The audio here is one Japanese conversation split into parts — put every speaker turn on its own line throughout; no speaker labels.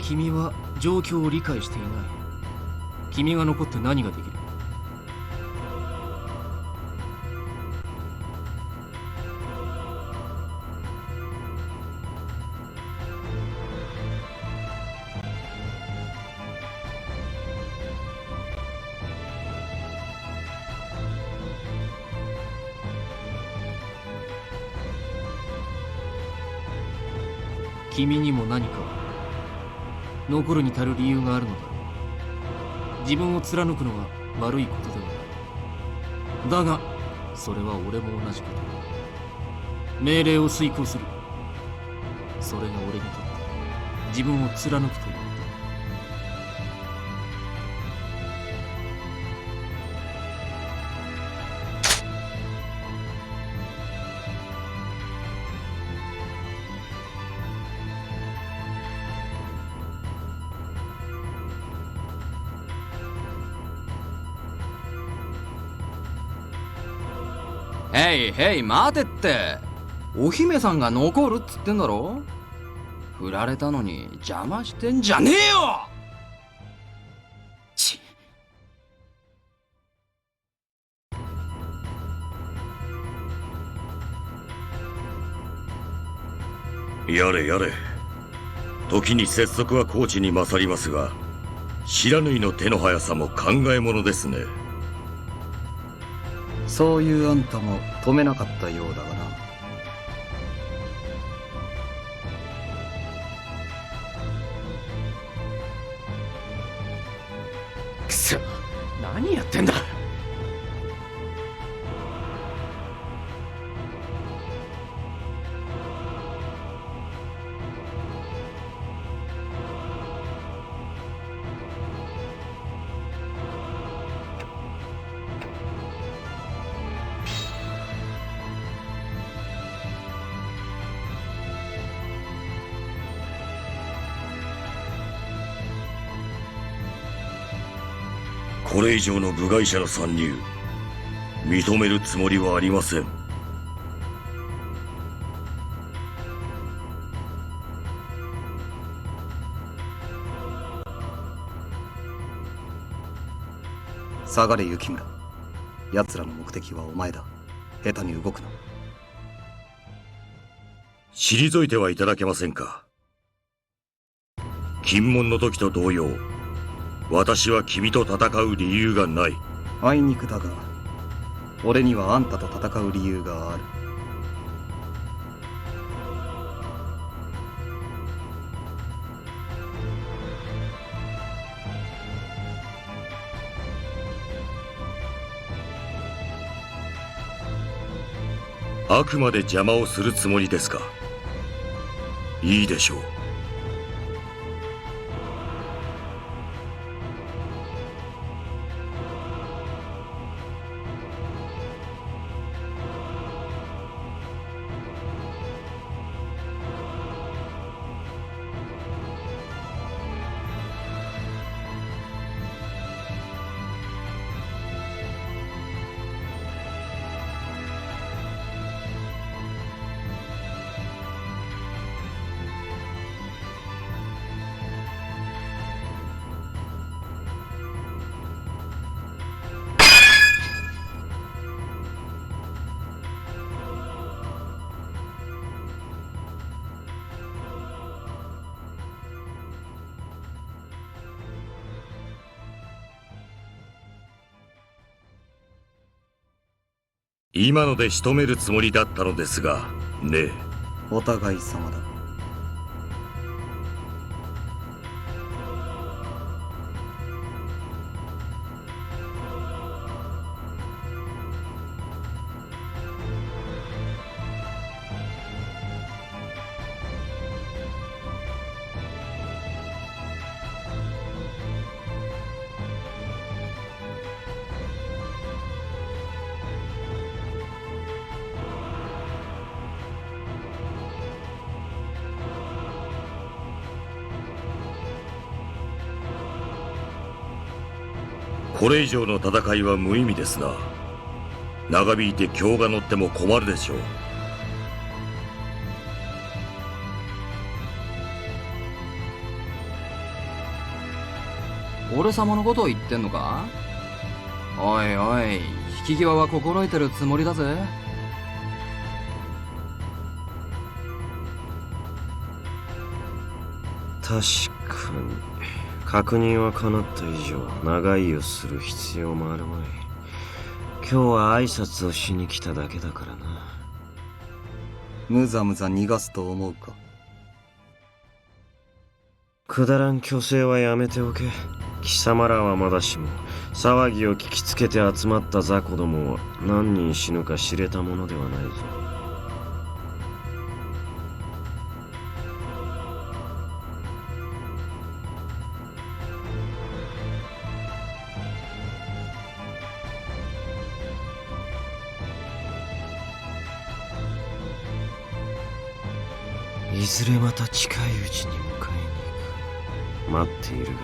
君は状況を理解していない。君が残って何ができる？君にも何か残るに足る理由があるのだろう。自分を貫くのは悪いことではない。だがそれは俺も同じこと。命令を遂行する。それが俺にとって自分を貫くという。
へいへい待てって。お姫さんが残るっつってんだろ。振られたのに邪魔してんじゃねえよ。ち
やれやれ。時に拙速はコーチに勝りますが、知らぬいの手の速さも考えものですね。
そういうあんたも止めなかったようだがな。
くそ、何やってんだ。
これ以上の部外者の参入、認めるつもりはありません。
下がれ雪村。奴らの目的はお前だ。下手に動くな。
退いてはいただけませんか。禁門の時と同様、私は君と戦う理由がない。
あいにくだが、俺にはあんたと戦う理由がある。
あくまで邪魔をするつもりですか。いいでしょう。今ので仕留めるつもりだったのですがね。
お互い様だ。
これ以上の戦いは無意味ですな。長引いて興が乗っても困るでしょう。
俺様のことを言ってんのか？おいおい、引き際は心得てるつもりだぜ。
確かに確認は叶った以上長居をする必要もあるまい。今日は挨拶をしに来ただけだからな。
むざむざ逃がすと思うか。
くだらん虚勢はやめておけ。貴様らはまだしも騒ぎを聞きつけて集まった雑魚どもは何人死ぬか知れたものではないぞ。いずれまた近いうちに迎えに行く。待っているがいい。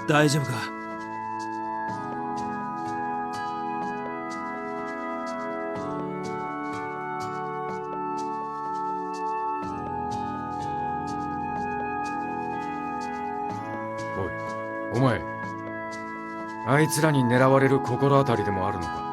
大丈夫か？
お前、あいつらに狙われる心当たりでもあるのか？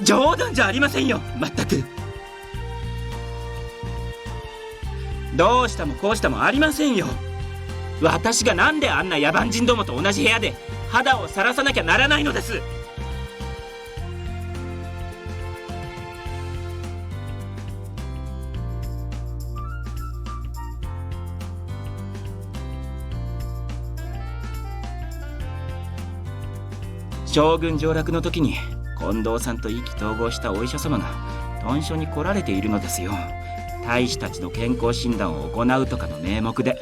冗談じゃありませんよ、まったく。どうしたもこうしたもありませんよ。私がなんであんな野蛮人どもと同じ部屋で肌を晒さなきゃならないのです。将軍上洛の時に近藤さんと意気投合したお医者様が屯所に来られているのですよ。大使たちの健康診断を行うとかの名目で。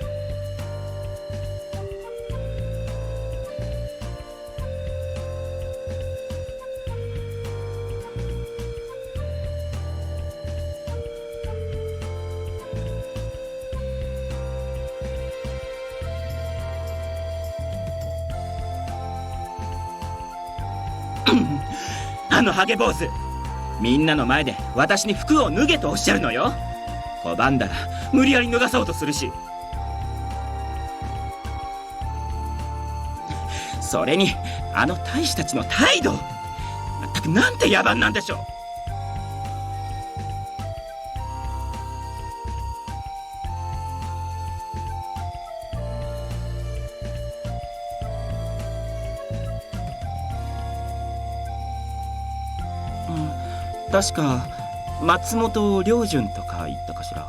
あのハゲ坊主、みんなの前で私に服を脱げとおっしゃるのよ。拒んだら無理やり脱がそうとするし。それにあの大使たちの態度、まったくなんて野蛮なんでしょう。確か松本良順とか言ったかしら。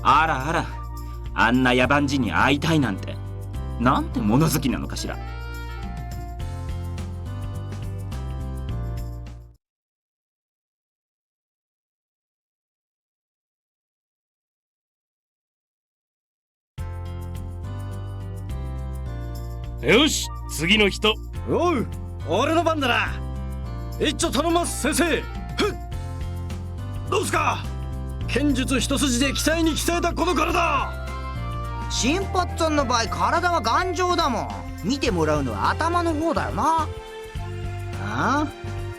あらあら、あんな野蛮人に会いたいなんて、なんて物好きなのかしら。
よし、次の人。
おう、俺の番だな。一丁頼ます先生。どうすか、剣術一筋で期待に鍛えたこの体。
新八さんの場合体は頑丈だもん。見てもらうのは頭の方だよな。
ああ、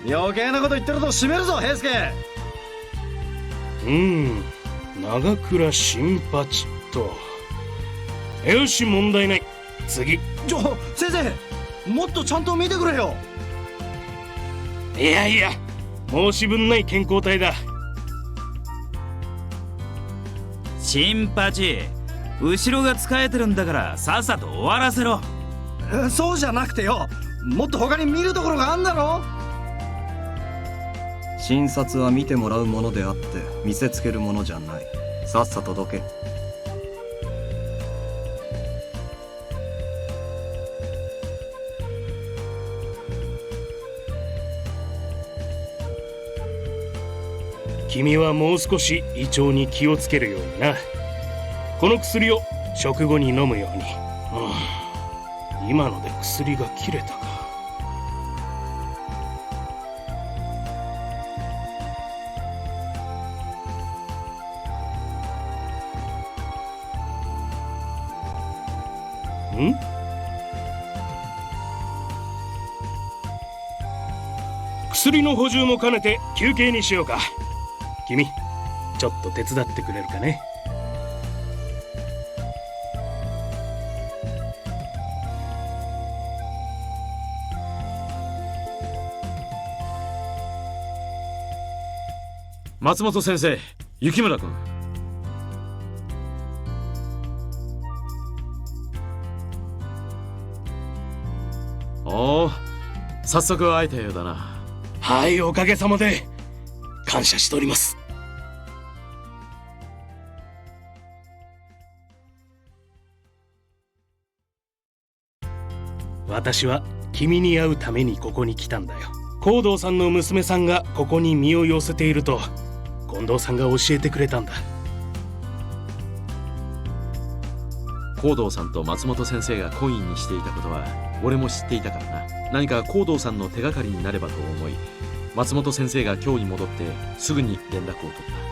余計なこと言ってると締めるぞ平助。
長倉新八と。よし、問題ない。次。
先生、もっとちゃんと見てくれよ。
いやいや、申し分ない健康体だ。
新八、後ろが使えてるんだからさっさと終わらせろ。
そうじゃなくてよ、もっと他に見るところがあんだろ。
診察は見てもらうものであって見せつけるものじゃない。さっさとどけ。
君はもう少し胃腸に気をつけるようにな。この薬を食後に飲むように。今ので薬が切れたか。薬の補充も兼ねて休憩にしようか。君、ちょっと手伝ってくれるかね。
松本先生、雪村君。おお、早速会えたようだな。
はい、おかげさまで感謝しております。私は君に会うためにここに来たんだよ。高堂さんの娘さんがここに身を寄せていると近藤さんが教えてくれたんだ。
高堂さんと松本先生が懇意にしていたことは俺も知っていたからな。何か高堂さんの手がかりになればと思い、松本先生が京に戻ってすぐに連絡を取った。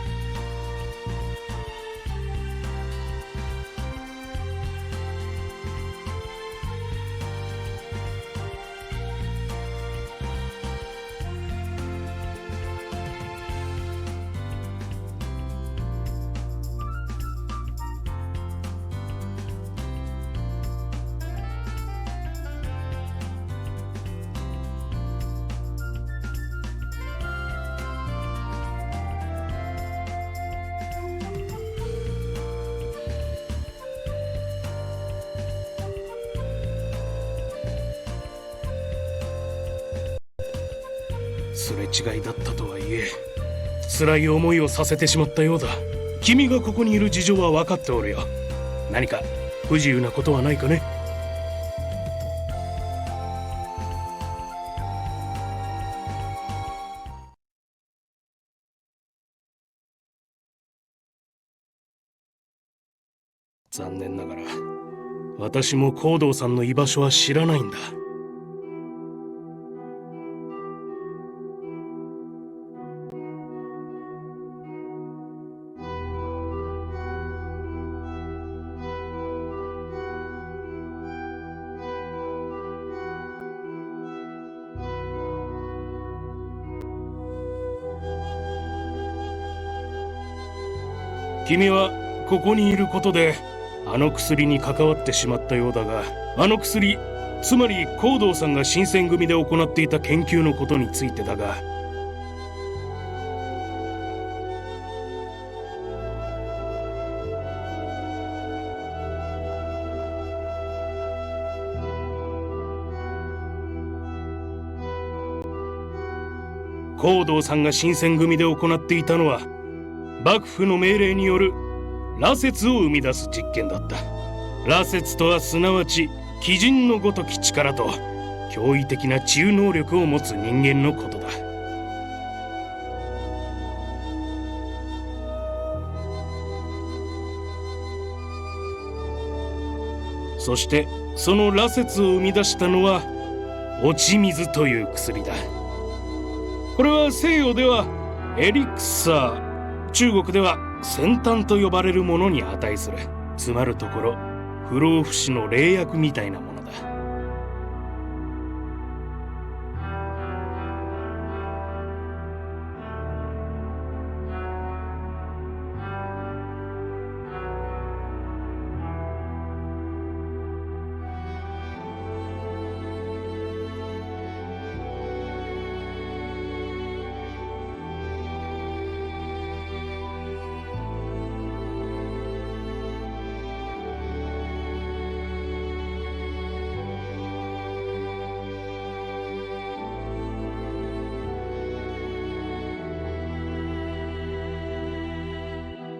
すれ違いだったとはいえ辛い思いをさせてしまったようだ。君がここにいる事情は分かっておるよ。何か不自由なことはないかね。残念ながら私も高堂さんの居場所は知らないんだ。君はここにいることであの薬に関わってしまったようだが、あの薬、つまり光道さんが新選組で行っていた研究のことについてだが、光道さんが新選組で行っていたのは幕府の命令による羅刹を生み出す実験だった。羅刹とはすなわち鬼人のごとき力と驚異的な治癒能力を持つ人間のことだ。そしてその羅刹を生み出したのは落ち水という薬だ。これは西洋ではエリクサー、中国では先端と呼ばれるものに値する。つまるところ不老不死の霊薬みたいなものだ。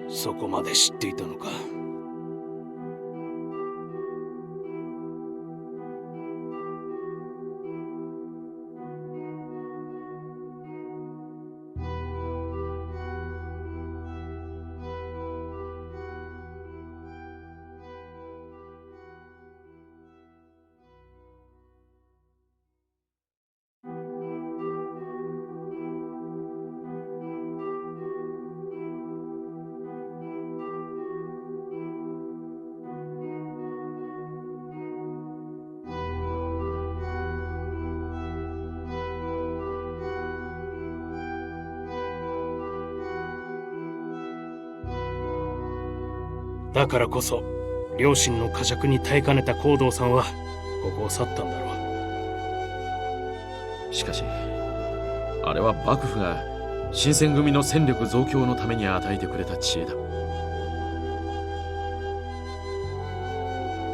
そこまで知っていたのか。だからこそ両親の呵責に耐えかねた光道さんはここを去ったんだろう。
しかしあれは幕府が新選組の戦力増強のために与えてくれた知恵だ。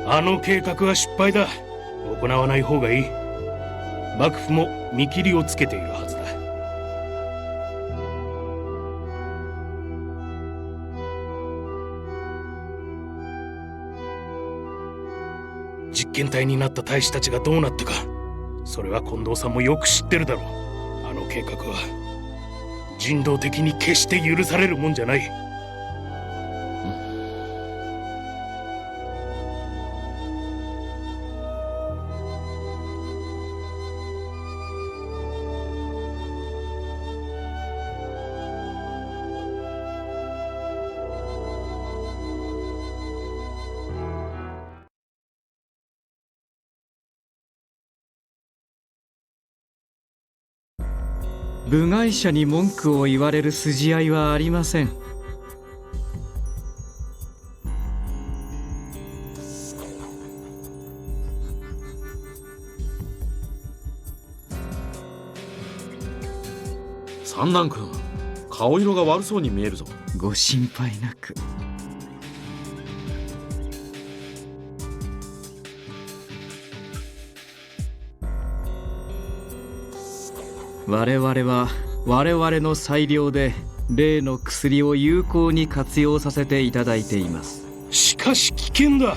あの計画は失敗だ。行わない方がいい。幕府も見切りをつけているはずだ。実験体になった大使たちがどうなったか、それは近藤さんもよく知ってるだろう。あの計画は人道的に決して許されるもんじゃない。
部外者に文句を言われる筋合いはありません。
三男君、顔色が悪そうに見えるぞ。
ご心配なく。我々は我々の裁量で例の薬を有効に活用させていただいています。
しかし危険だ。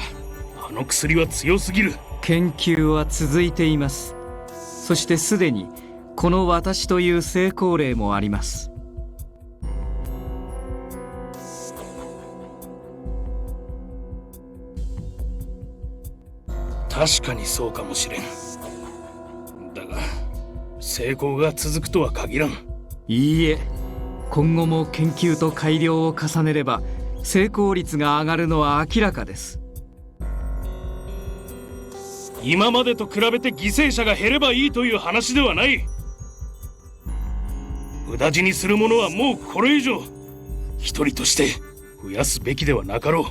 あの薬は強すぎる。
研究は続いています。そしてすでにこの私という成功例もあります。
確かにそうかもしれん。だが成功が続くとは限らん。
いいえ、今後も研究と改良を重ねれば成功率が上がるのは明らかです。
今までと比べて犠牲者が減ればいいという話ではない。無駄死にする者はもうこれ以上。一人として増やすべきではなかろう。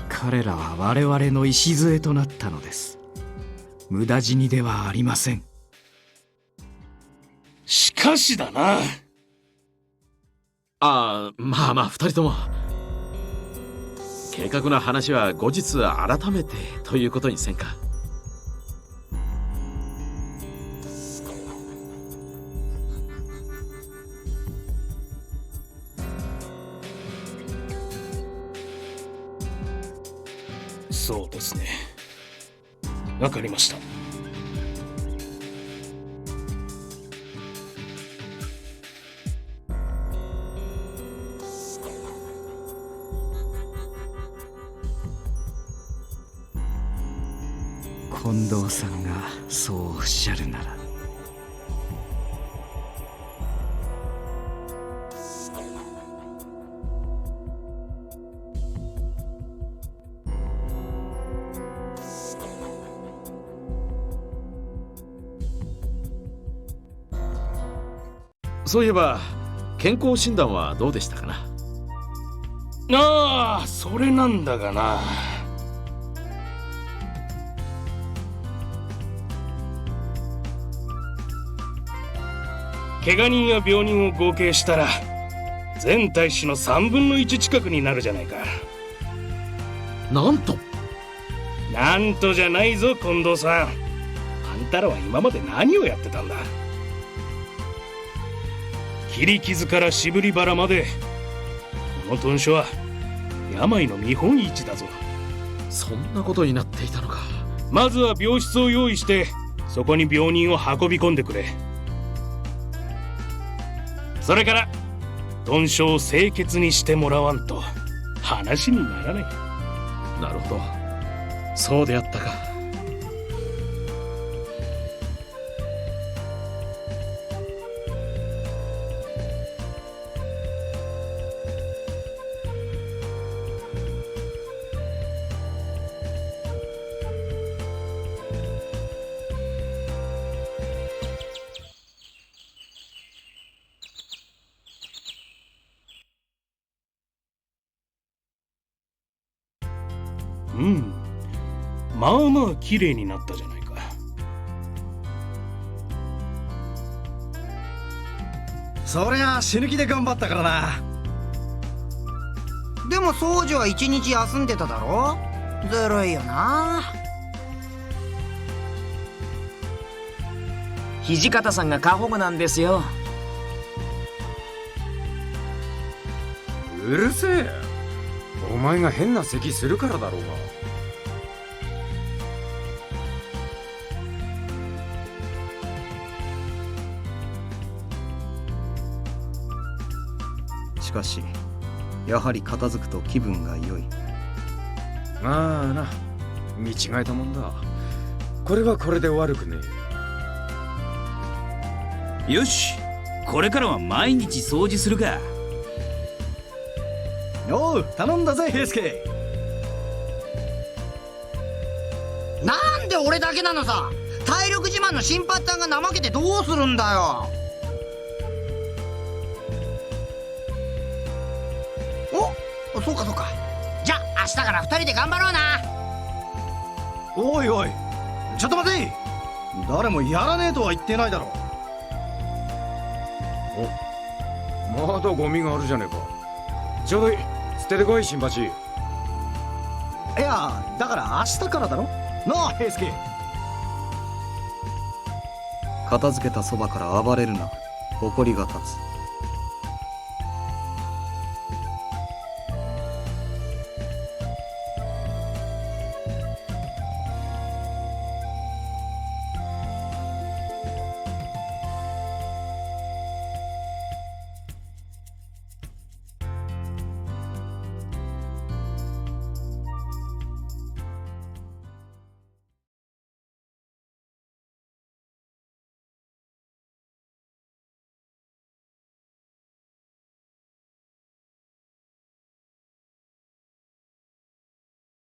彼らは我々の礎となったのです。無駄死にではありません。
しかしだな。
まあ2人とも計画の話は後日改めてということにせんか。
そうですね。わかりました。
近藤さんがそうおっしゃるなら。
そういえば健康診断はどうでしたかな。
ああ、それなんだがな。怪我人や病人を合計したら全体種の3分の1近くになるじゃないか。
なんと
なんとじゃないぞ近藤さん。あんたらは今まで何をやってたんだ。切り傷からしぶり腹までこの豚書は病の見本市だぞ。
そんなことになっていたのか。
まずは病室を用意してそこに病人を運び込んでくれ。それから豚書を清潔にしてもらわんと話にならない。
なるほど、そうであったか。
うん、まあまあ綺麗になったじゃないか。
そりゃ死ぬ気で頑張ったからな。
でも掃除は一日休んでただろ。ずるいよな。
土方さんが過保護なんですよ。
うるせえ。お前が変な咳するからだろうが。
しかしやはり片付くと気分が良い。
まあな、見違えたもんだ。これはこれで悪くね
え。よし、これからは毎日掃除するか。
おう、頼んだぜ平助。
なんで俺だけなのさ。体力自慢の新八端が怠けてどうするんだよ。お、そうかそうか。じゃあ明日から2人で頑張ろうな。
おいおい、ちょっと待て。誰もやらねえとは言ってないだろ。
お、まだゴミがあるじゃねえか。ちょうどいい、捨ててこい新八。
いや、だから明日からだろなあ平助。片付けたそばから暴れるな。誇りが立つ。